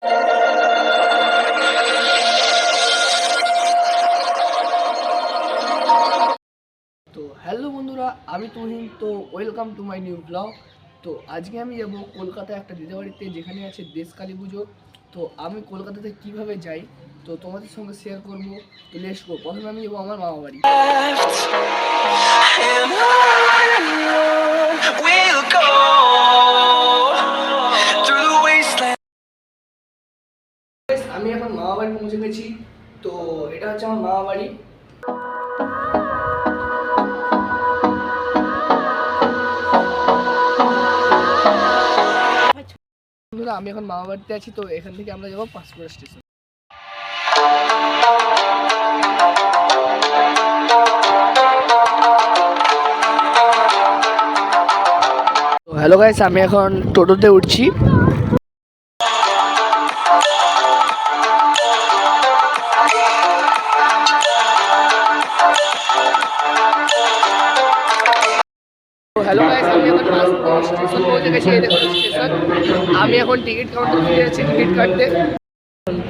তো হ্যালো বন্ধুরা, আমি তুহিন। তো welcome to my new blog. তো আজকে আমি যাব কলকাতায় একটা দিদা বাড়িতে, যেখানে আছে দেশকালী পুজো। তো আমি কলকাতাতে কিভাবে যাই তো তোমাদের সঙ্গে শেয়ার করব। তো লেটস গো। প্রথমে আমি যাবো আমার মামা বাড়ি। আমি এখন মামা বাড়ি পৌঁছে গেছি। তো এটা হচ্ছে আমার মামা বাড়ি। বন্ধুরা, আমি এখন মামা বাড়িতে আছি। তো এখান থেকে আমরা যাবো পাঁশকুড়া স্টেশন। তো হ্যালো গাইস, আমি এখন টোটোতে উঠছি। হ্যালো গাইস, আমি এখন পাঁশকুড়া স্টেশন পৌঁছে গেছি। এই দেখুন স্টেশন। আমি এখন টিকিট কাউন্টার থেকে যাচ্ছি টিকিট কাটতে।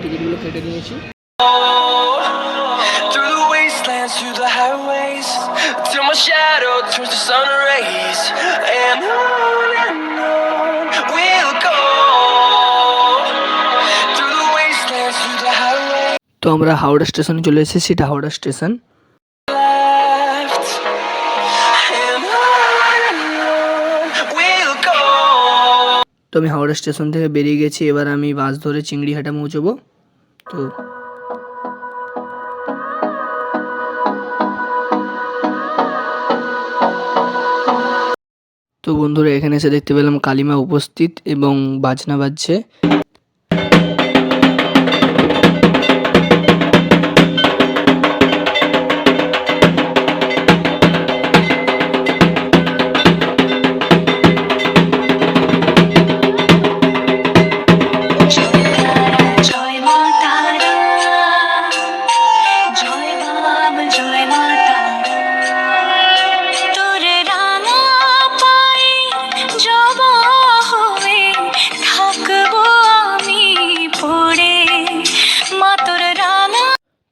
টিকিটগুলো কেটে নিয়েছি। Through the highways, till my shadow turns to sun rays, and on we'll go. Through the wastelands, through the highways. তো আমরা হাওড়া স্টেশনে চলে এসেছি। এটা হাওড়া স্টেশন। তো আমি হাওড়া স্টেশন থেকে বেরিয়ে গেছি। এবার আমি বাস ধরে চিংড়িহাটা পৌঁছবো। তো বন্ধুরা, এখানে এসে দেখতে পেলাম কালিমা উপস্থিত এবং বাজনা বাজছে।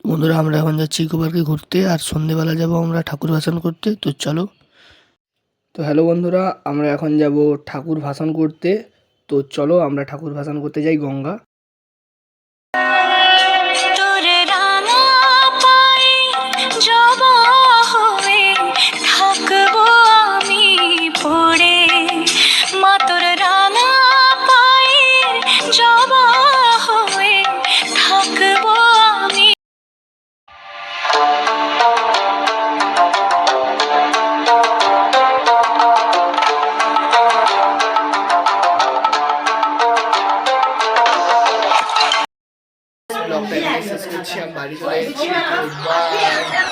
বন্ধুরা, আমরা এখন যাচ্ছি ইকো পার্কে ঘুরতে, আর সন্ধেবেলা যাব আমরা ঠাকুর ভাসান করতে। তো চলো। তো হ্যালো বন্ধুরা, আমরা এখন যাব ঠাকুর ভাসান করতে। তো চলো আমরা ঠাকুর ভাসান করতে যাই গঙ্গা। ব্লগটা এখানে শেষ করছি। আমি বাড়ি চলে যাচ্ছি। বাই।